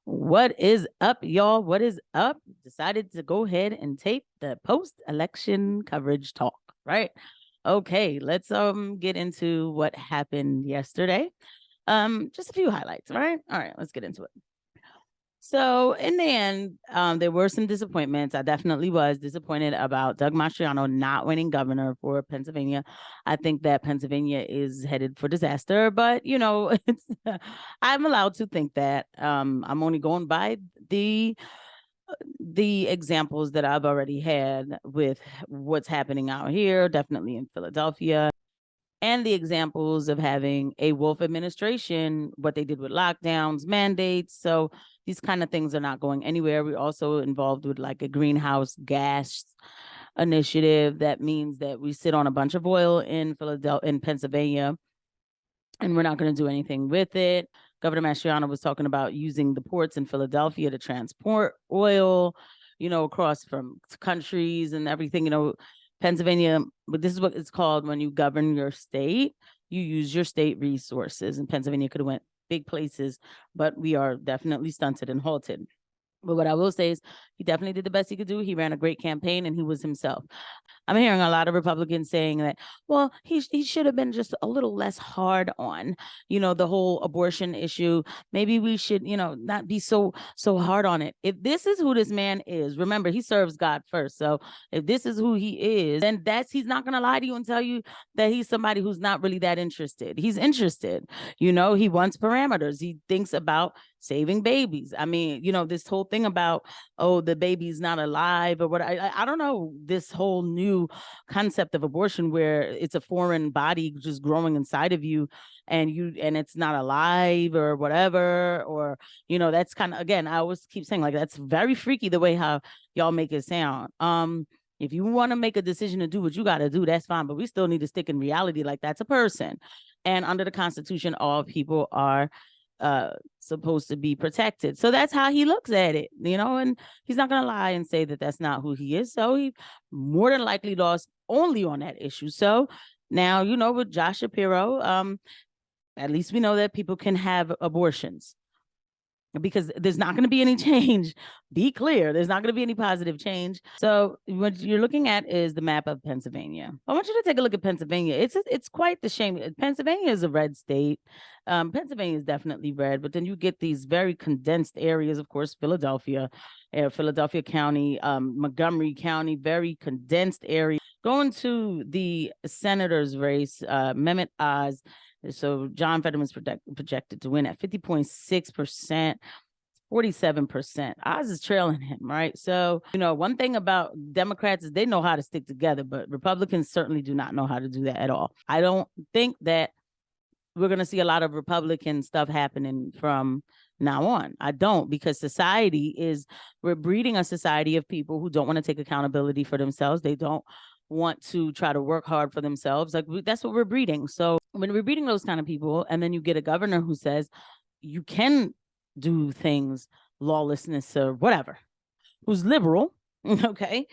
What is up, y'all? What is up? Decided to go ahead and tape the post-election coverage talk, right? Okay, let's get into what happened yesterday. Just a few highlights, right? All right, let's get into it. So in the end, there were some disappointments. I definitely was disappointed about Doug Mastriano not winning governor for Pennsylvania. I think that Pennsylvania is headed for disaster, but I'm allowed to think that. I'm only going by the examples that I've already had with what's happening out here, definitely in Philadelphia, and the examples of having a Wolf administration, what they did with lockdowns, mandates. So these kind of things are not going anywhere. We're also involved with like a greenhouse gas initiative. That means that we sit on a bunch of oil in Pennsylvania, and we're not going to do anything with it. Governor Mastriano was talking about using the ports in Philadelphia to transport oil, across from countries and everything. Pennsylvania, but this is what it's called when you govern your state. You use your state resources, and Pennsylvania could have went big places, but we are definitely stunted and halted. But what I will say is he definitely did the best he could do. He ran a great campaign and he was himself. I'm hearing a lot of Republicans saying that, well, he should have been just a little less hard on, the whole abortion issue. Maybe we should, not be so hard on it. If this is who this man is, remember, he serves God first. So if this is who he is, then he's not going to lie to you and tell you that he's somebody who's not really that interested. He's interested. He wants parameters. He thinks about saving babies. I mean, this whole thing about, oh, the baby's not alive or what. I don't know, this whole new concept of abortion where it's a foreign body just growing inside of you and it's not alive or whatever, or that's kind of, again, I always keep saying, like, that's very freaky the way how y'all make it sound. If you want to make a decision to do what you got to do, that's fine, but we still need to stick in reality, like that's a person, and under the Constitution all people are supposed to be protected. So that's how he looks at it, and he's not going to lie and say that that's not who he is. So he more than likely lost only on that issue. So now, with Josh Shapiro, at least we know that people can have abortions, because there's not going to be any change. Be clear, there's not going to be any positive change. So what you're looking at is the map of Pennsylvania. I want you to take a look at Pennsylvania. It's quite the shame. Pennsylvania is a red state. Pennsylvania is definitely red, but then you get these very condensed areas. Of course, Philadelphia County, Montgomery County, very condensed area. Going to the senator's race, Mehmet Oz. So John Fetterman's projected to win at 50.6%, 47%. Oz is trailing him, right? So, one thing about Democrats is they know how to stick together, but Republicans certainly do not know how to do that at all. I don't think that we're going to see a lot of Republican stuff happening from now on. I don't, because we're breeding a society of people who don't want to take accountability for themselves. They don't want to try to work hard for themselves. Like, that's what we're breeding. So when we're breeding those kind of people, and then you get a governor who says you can do things, lawlessness or whatever, who's liberal, okay,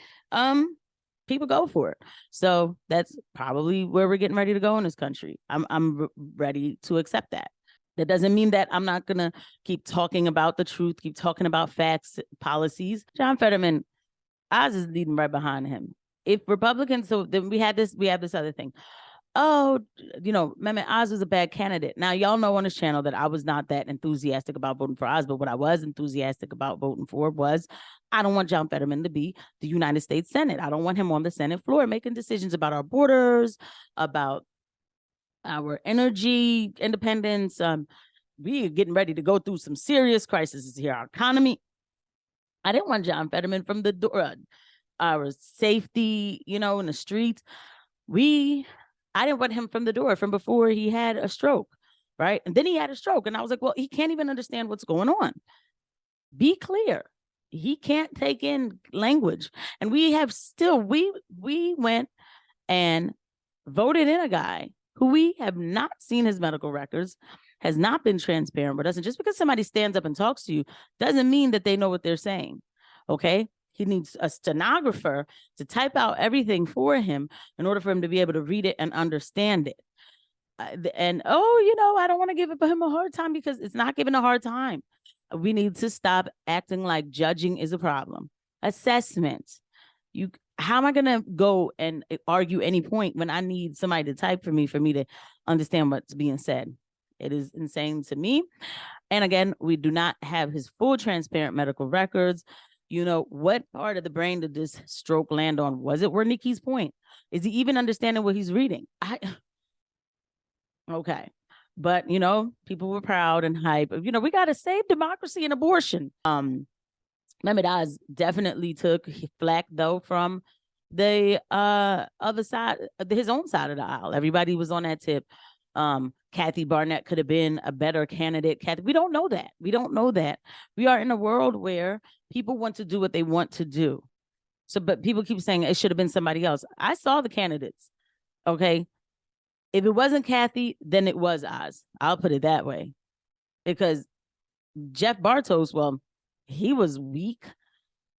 people go for it. So that's probably where we're getting ready to go in this country. I'm ready to accept that. That doesn't mean that I'm not gonna keep talking about the truth, keep talking about facts, policies. John Fetterman, Oz is leading right behind him. If Republicans, so then we have this other thing. Oh, Mehmet Oz was a bad candidate. Now, y'all know on this channel that I was not that enthusiastic about voting for Oz, but what I was enthusiastic about voting for was, I don't want John Fetterman to be the United States Senate. I don't want him on the Senate floor making decisions about our borders, about our energy independence. We are getting ready to go through some serious crises here. Our economy. I didn't want John Fetterman from the door. Our safety, in the streets. I didn't want him from the door from before he had a stroke, right? And then he had a stroke, and I was like, well, he can't even understand what's going on. Be clear. He can't take in language. And we went and voted in a guy who we have not seen his medical records, has not been transparent with us. And just because somebody stands up and talks to you doesn't mean that they know what they're saying, okay? He needs a stenographer to type out everything for him in order for him to be able to read it and understand it. I don't want to give him a hard time, because it's not giving a hard time. We need to stop acting like judging is a problem. Assessment. How am I going to go and argue any point when I need somebody to type for me to understand what's being said? It is insane to me. And again, we do not have his full transparent medical records. You know, what part of the brain did this stroke land on? Was it Wernicke's point? Is he even understanding what he's reading? Okay. But, you know, people were proud and hype. You know, we got to save democracy and abortion. Mehmet Oz definitely took flack, though, from the other side, his own side of the aisle. Everybody was on that tip. Kathy Barnett could have been a better candidate. We don't know that. We don't know that. We are in a world where people want to do what they want to do. So, but people keep saying it should have been somebody else. I saw the candidates. Okay. If it wasn't Kathy, then it was Oz. I'll put it that way. Because Jeff Bartos, well, he was weak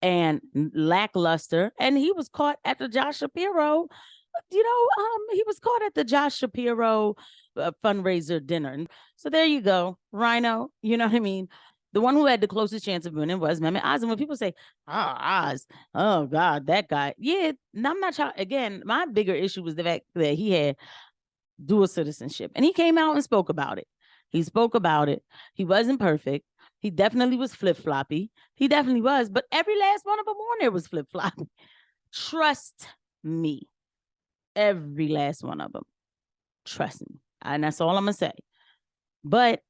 and lackluster, and he was caught at the Josh Shapiro. You know, he was caught at the Josh Shapiro fundraiser dinner. So there you go, Rhino. You know what I mean? The one who had the closest chance of winning was Mehmet Oz. And when people say, Oz, oh God, that guy. Yeah, I'm not trying. Again, my bigger issue was the fact that he had dual citizenship. And he came out and spoke about it. He spoke about it. He wasn't perfect. He definitely was flip-floppy. He definitely was. But every last one of them on there was flip-floppy. Trust me. Every last one of them. Trust me. And that's all I'm going to say. But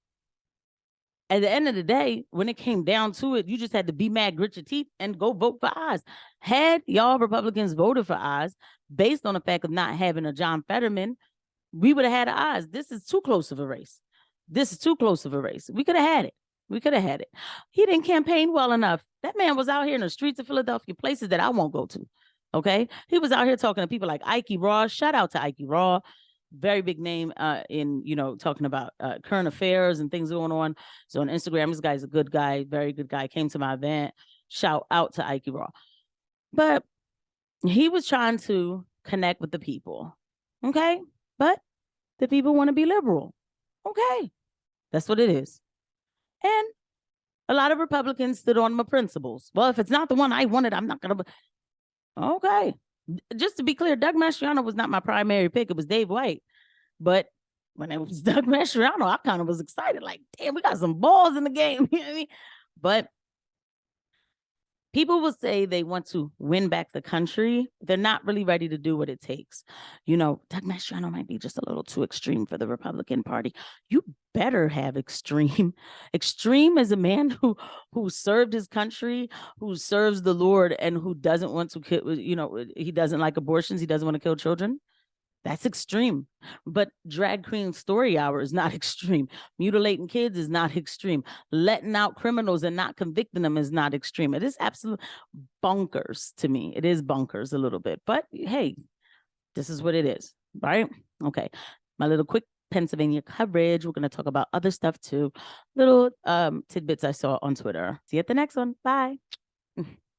at the end of the day, when it came down to it, you just had to be mad, grit your teeth, and go vote for Oz. Had y'all Republicans voted for Oz based on the fact of not having a John Fetterman, we would have had Oz. This is too close of a race. This is too close of a race. We could have had it. We could have had it. He didn't campaign well enough. That man was out here in the streets of Philadelphia, places that I won't go to. Okay. He was out here talking to people like Ike Raw. Shout out to Ike Raw. Very big name in, you know, talking about current affairs and things going on. So on Instagram, this guy's a good guy, very good guy. Came to my event. Shout out to Ike Raw. But he was trying to connect with the people. Okay. But the people want to be liberal. Okay. That's what it is. And a lot of Republicans stood on my principles. Well, if it's not the one I wanted, I'm not going to. Okay. Just to be clear, Doug Mastriano was not my primary pick. It was Dave White. But when it was Doug Mastriano, I kind of was excited. Like, damn, we got some balls in the game. You know what I mean? But people will say they want to win back the country. They're not really ready to do what it takes. You know, Doug Mastriano might be just a little too extreme for the Republican Party. You better have extreme. Extreme is a man who served his country, who serves the Lord, and who doesn't want to kill, you know, he doesn't like abortions. He doesn't want to kill children. That's extreme. But drag queen story hour is not extreme. Mutilating kids is not extreme. Letting out criminals and not convicting them is not extreme. It is absolute bonkers to me. It is bonkers a little bit. But hey, this is what it is, right? Okay. My little quick Pennsylvania coverage. We're going to talk about other stuff too. Little tidbits I saw on Twitter. See you at the next one. Bye.